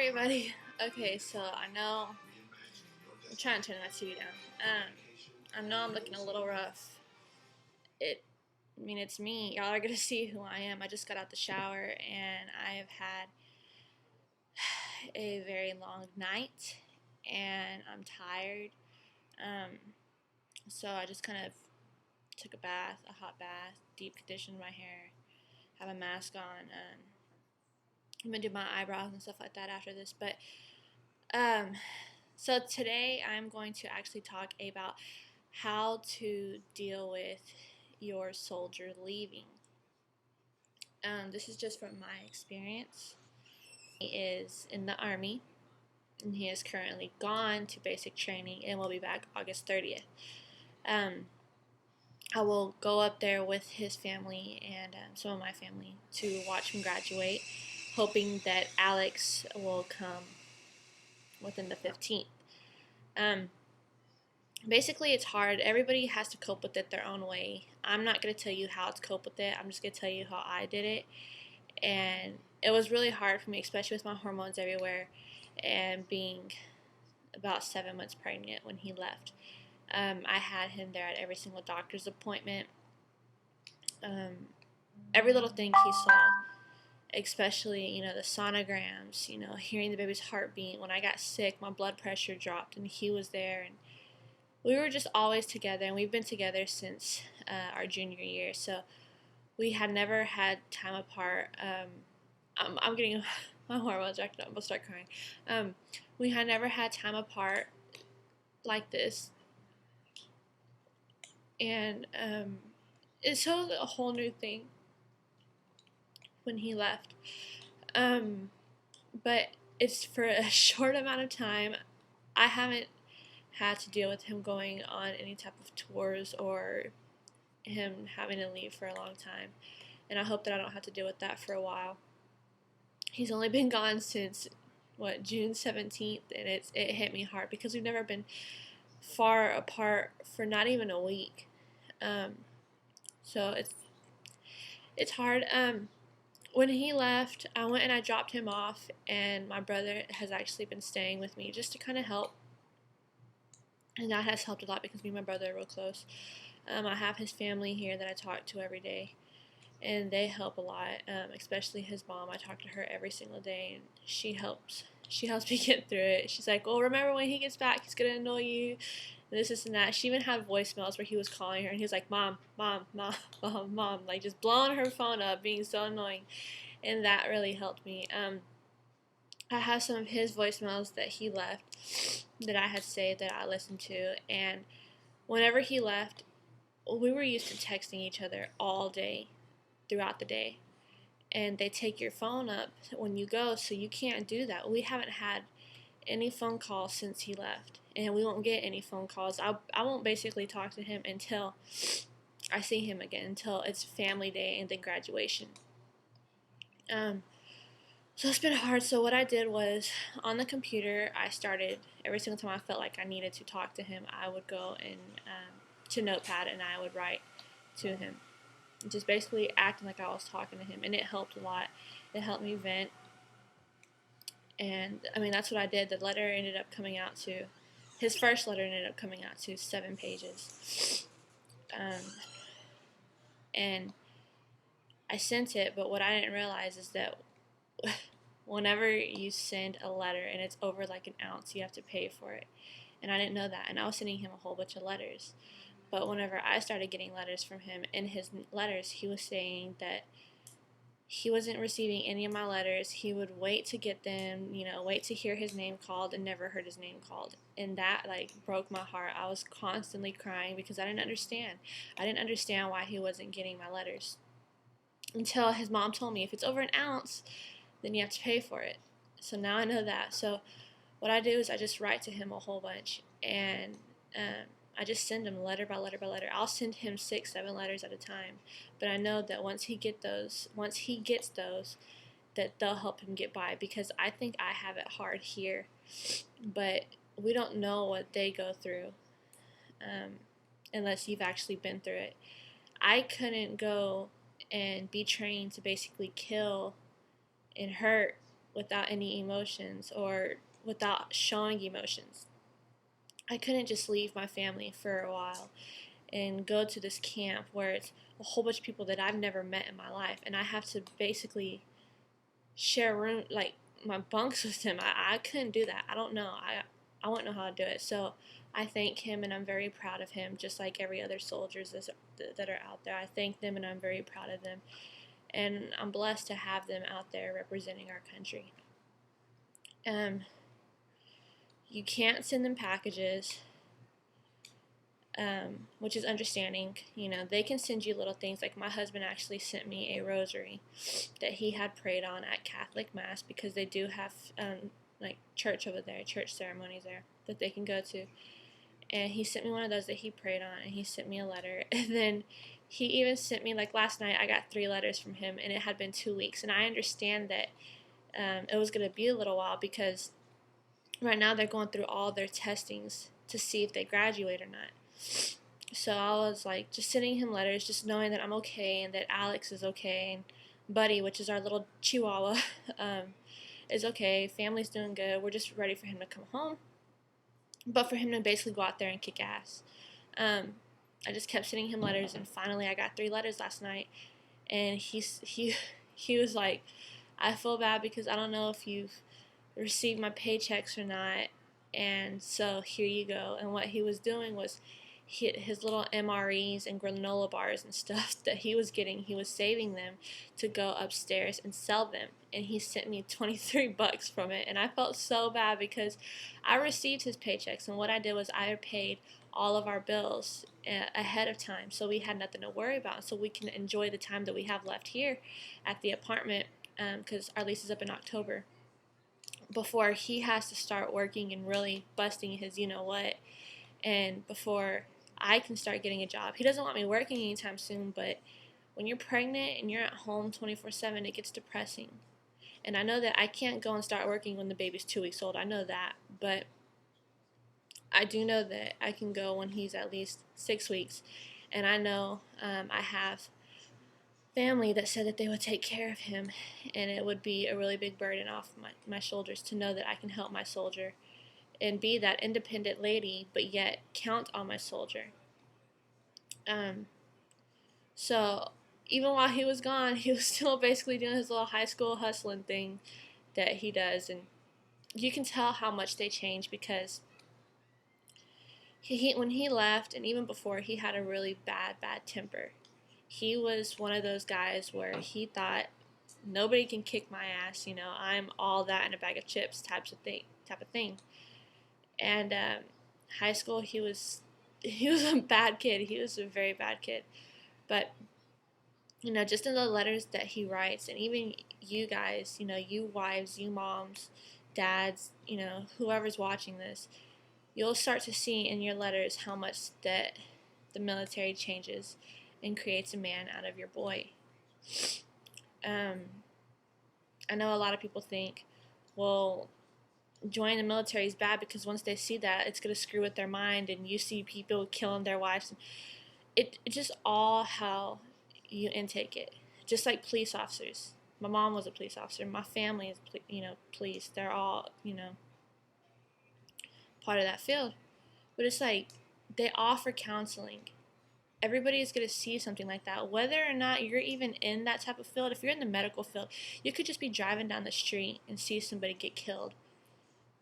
everybody. Okay, so I know I'm trying to turn that TV down. I know I'm looking a little rough. It's me. Y'all are gonna see who I am. I just got out the shower and I have had a very long night and I'm tired. Um, so I just kind of took a hot bath, deep conditioned my hair, have a mask on. I'm gonna do my eyebrows and stuff like that after this, but um, so today I'm going to actually talk about how to deal with your soldier leaving. This is just from my experience. He is in the Army and he is currently gone to basic training and will be back August 30th. Um, I will go up there with his family and some of my family to watch him graduate, hoping that Alex will come within the 15th. Um, Basically, it's hard. Everybody has to cope with it their own way. I'm not going to tell you how to cope with it. I'm just going to tell you how I did it. And it was really hard for me, especially with my hormones everywhere and being about 7 months pregnant when he left. I had him there at every single doctor's appointment. Every little thing he saw, especially, the sonograms, hearing the baby's heartbeat. When I got sick, my blood pressure dropped and he was there. And we were just always together, and we've been together since our junior year. So we had never had time apart. I'm getting my hormones jacked up. I'm gonna start crying. We had never had time apart like this, and it's a whole new thing when he left. But it's for a short amount of time. I haven't had to deal with him going on any type of tours or him having to leave for a long time, and I hope that I don't have to deal with that for a while. He's only been gone since June 17th, and it hit me hard because we've never been far apart for not even a week. So it's hard. When he left, I went and I dropped him off, and my brother has actually been staying with me just to kind of help, and that has helped a lot because me and my brother are real close. I have his family here that I talk to every day, and they help a lot, especially his mom. I talk to her every single day, and she helps me get through it. She's like, well, remember when he gets back, he's going to annoy you, this and that. She even had voicemails where he was calling her, and he was like, mom, mom, mom, mom, mom, like just blowing her phone up, being so annoying, and that really helped me. I have some of his voicemails that he left that I had saved that I listened to, and whenever he left, we were used to texting each other all day, throughout the day, and they take your phone up when you go, so you can't do that. We haven't had any phone calls since he left, and we won't get any phone calls. I won't basically talk to him until I see him again, until it's family day and then graduation. So it's been hard. So what I did was, on the computer, I started, every single time I felt like I needed to talk to him, I would go and to Notepad and I would write to him, just basically acting like I was talking to him, and it helped a lot. It helped me vent, and that's what I did. The letter ended up coming out to, his first letter ended up coming out to 7 pages, and I sent it. But what I didn't realize is that whenever you send a letter and it's over like an ounce, you have to pay for it, and I didn't know that, and I was sending him a whole bunch of letters. But whenever I started getting letters from him, in his letters, he was saying that he wasn't receiving any of my letters. He would wait to get them, wait to hear his name called, and never heard his name called. And that, broke my heart. I was constantly crying because I didn't understand. I didn't understand why he wasn't getting my letters. Until his mom told me, if it's over an ounce, then you have to pay for it. So now I know that. So what I do is I just write to him a whole bunch, and I just send him letter by letter by letter. I'll send him 6, 7 letters at a time, but I know that once he gets those, that they'll help him get by, because I think I have it hard here, but we don't know what they go through unless you've actually been through it. I couldn't go and be trained to basically kill and hurt without any emotions or without showing emotions. I couldn't just leave my family for a while and go to this camp where it's a whole bunch of people that I've never met in my life, and I have to basically share room, like my bunks with him. I couldn't do that. I don't know. I wouldn't know how to do it. So I thank him, and I'm very proud of him, just like every other soldiers that are out there. I thank them, and I'm very proud of them, and I'm blessed to have them out there representing our country. You can't send them packages, which is understanding. You know, they can send you little things. Like my husband actually sent me a rosary that he had prayed on at Catholic Mass, because they do have like church over there, church ceremonies there that they can go to. And he sent me one of those that he prayed on, and he sent me a letter. And then he even sent me, like last night, I got 3 letters from him, and it had been 2 weeks. And I understand that it was going to be a little while, because right now they're going through all their testings to see if they graduate or not. So I was like just sending him letters, just knowing that I'm okay and that Alex is okay, and Buddy, which is our little chihuahua, is okay. Family's doing good. We're just ready for him to come home, but for him to basically go out there and kick ass. I just kept sending him letters, and finally I got 3 letters last night, and he was like, I feel bad because I don't know if you've received my paychecks or not, and so here you go. And what he was doing was his little MREs and granola bars and stuff that he was getting, he was saving them to go upstairs and sell them. And he sent me $23 from it, and I felt so bad because I received his paychecks, and what I did was I paid all of our bills ahead of time, so we had nothing to worry about, so we can enjoy the time that we have left here at the apartment, because our lease is up in October, before he has to start working and really busting his you-know-what, and before I can start getting a job. He doesn't want me working anytime soon, but when you're pregnant and you're at home 24/7, it gets depressing. And I know that I can't go and start working when the baby's 2 weeks old. I know that, but I do know that I can go when he's at least 6 weeks. And I know I have family that said that they would take care of him, and it would be a really big burden off my shoulders to know that I can help my soldier and be that independent lady, but yet count on my soldier. So even while he was gone, he was still basically doing his little high school hustling thing that he does, and you can tell how much they changed, because when he left, and even before, he had a really bad temper. He was one of those guys where he thought nobody can kick my ass. You know, I'm all that in a bag of chips type of thing. And high school, he was a bad kid. He was a very bad kid. But you know, just in the letters that he writes, and even you guys, you know, you wives, you moms, dads, you know, whoever's watching this, you'll start to see in your letters how much that the military changes and creates a man out of your boy. I know a lot of people think, well, joining the military is bad because once they see that, it's going to screw with their mind, and you see people killing their wives. It's just all how you intake it. Just like police officers. My mom was a police officer. My family is, police. They're all, part of that field. But it's like they offer counseling. Everybody is going to see something like that. Whether or not you're even in that type of field, if you're in the medical field, you could just be driving down the street and see somebody get killed.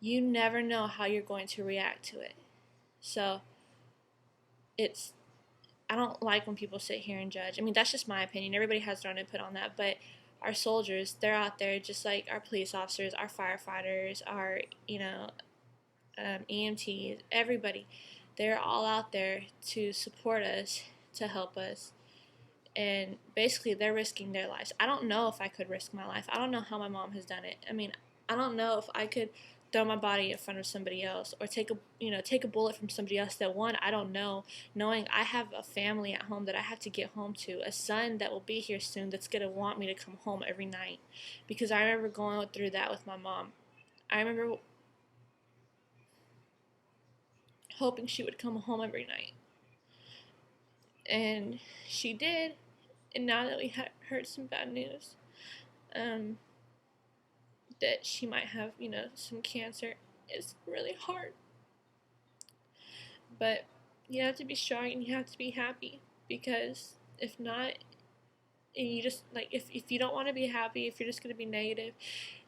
You never know how you're going to react to it. So I don't like when people sit here and judge. I mean, that's just my opinion. Everybody has their own input on that. But our soldiers, they're out there just like our police officers, our firefighters, our, EMTs, everybody. They're all out there to support us, to help us. And basically, they're risking their lives. I don't know if I could risk my life. I don't know how my mom has done it. I mean, I don't know if I could throw my body in front of somebody else, or take a bullet from somebody else that I don't know, knowing I have a family at home that I have to get home to, a son that will be here soon that's going to want me to come home every night, because I remember going through that with my mom. I remember hoping she would come home every night, and she did. And now that we heard some bad news, that she might have, some cancer. It's really hard. But you have to be strong and you have to be happy, because if not, and you just like if you don't want to be happy, if you're just going to be negative,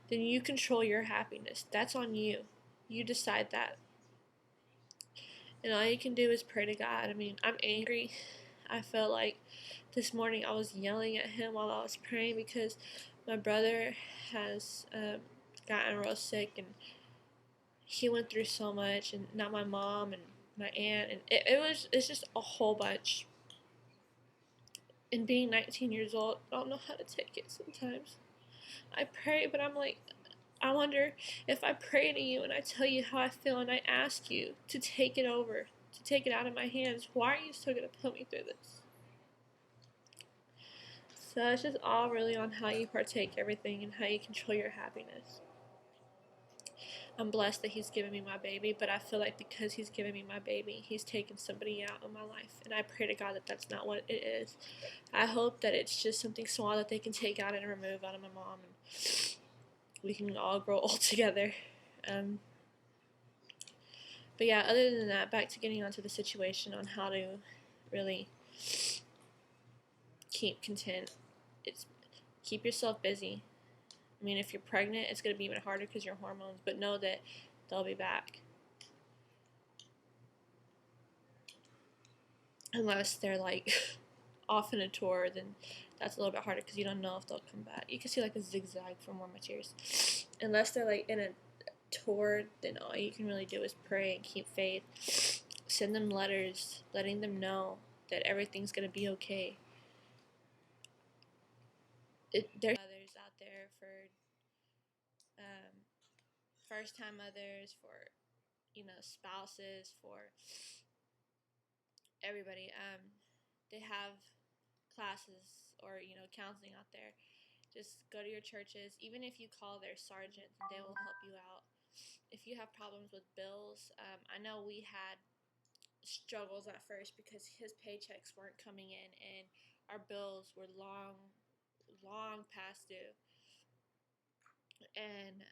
then you control your happiness. That's on you. You decide that. And all you can do is pray to God. I mean, I'm angry. I felt like this morning I was yelling at him while I was praying because my brother has gotten real sick, and he went through so much, and not my mom and my aunt, and it's just a whole bunch. And being 19 years old, I don't know how to take it sometimes. I pray, but I'm like, I wonder if I pray to you and I tell you how I feel and I ask you to take it over, to take it out of my hands, why are you still going to put me through this? So it's just all really on how you partake everything and how you control your happiness. I'm blessed that he's given me my baby, but I feel like because he's given me my baby, he's taken somebody out of my life. And I pray to God that that's not what it is. I hope that it's just something small that they can take out and remove out of my mom, and we can all grow old together. But yeah, other than that, back to getting onto the situation on how to really keep content. It's keep yourself busy. I mean, if you're pregnant, it's going to be even harder because your hormones, but know that they'll be back. Unless they're like off in a tour, then that's a little bit harder because you don't know if they'll come back. You can see like a zigzag from where my tears. Unless they're like in a tour, then all you can really do is pray and keep faith. Send them letters letting them know that everything's going to be okay. There's others out there for first time mothers, for spouses, for everybody. They have classes or counseling out there. Just go to your churches. Even if you call their sergeant, they will help you out. If you have problems with bills, I know we had struggles at first because his paychecks weren't coming in and our bills were long past due. And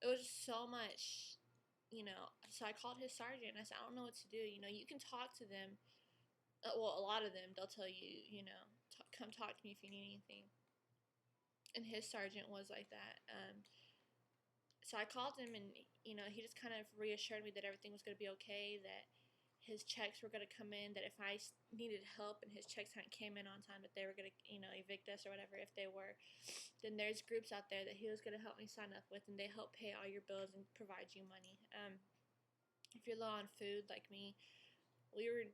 it was just so much, So I called his sergeant and I said, I don't know what to do. You can talk to them. Well, a lot of them, they'll tell you, come talk to me if you need anything. And his sergeant was like that. So I called him, and he just kind of reassured me that everything was going to be okay, that his checks were going to come in, that if I needed help and his checks hadn't came in on time, that they were going to evict us or whatever. If they were, then there's groups out there that he was going to help me sign up with, and they help pay all your bills and provide you money. If you're low on food like me, we were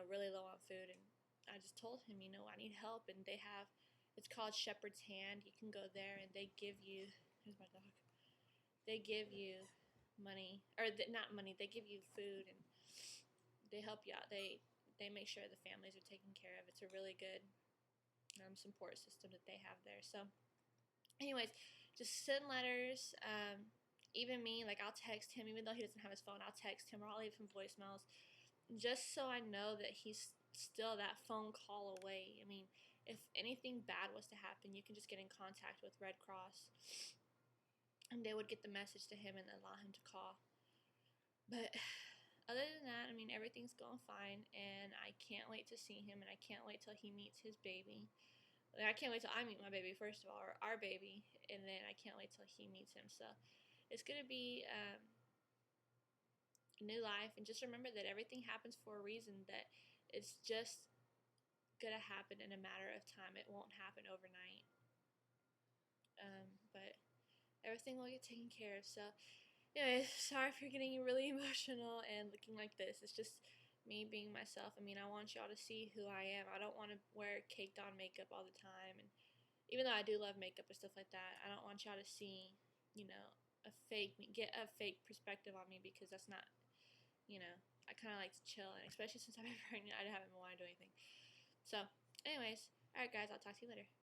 really low on food, and I just told him, I need help, and they have, it's called Shepherd's Hand. You can go there and they give you, here's my dog, they give you money, or not money, they give you food, and they help you out. They make sure the families are taken care of. It's a really good support system that they have there. So anyways, just send letters. Even me, like, I'll text him, even though he doesn't have his phone, I'll text him or I'll leave him voicemails just so I know that he's still that phone call away. I mean, if anything bad was to happen, you can just get in contact with Red Cross and they would get the message to him and allow him to call. But other than that, I mean, everything's going fine, and I can't wait to see him, and I can't wait till he meets his baby. Like, I can't wait till I meet my baby, first of all, or our baby, and then I can't wait till he meets him. So it's going to be a new life, and just remember that everything happens for a reason, that it's just going to happen in a matter of time. It won't happen overnight. But everything will get taken care of. So anyway, sorry for getting really emotional and looking like this. It's just me being myself. I mean, I want y'all to see who I am. I don't want to wear caked on makeup all the time. And even though I do love makeup and stuff like that, I don't want y'all to see, get a fake perspective on me, because that's not, I kind of like to chill. And especially since I've been pregnant, I haven't been wanting to do anything. So anyways, alright guys, I'll talk to you later.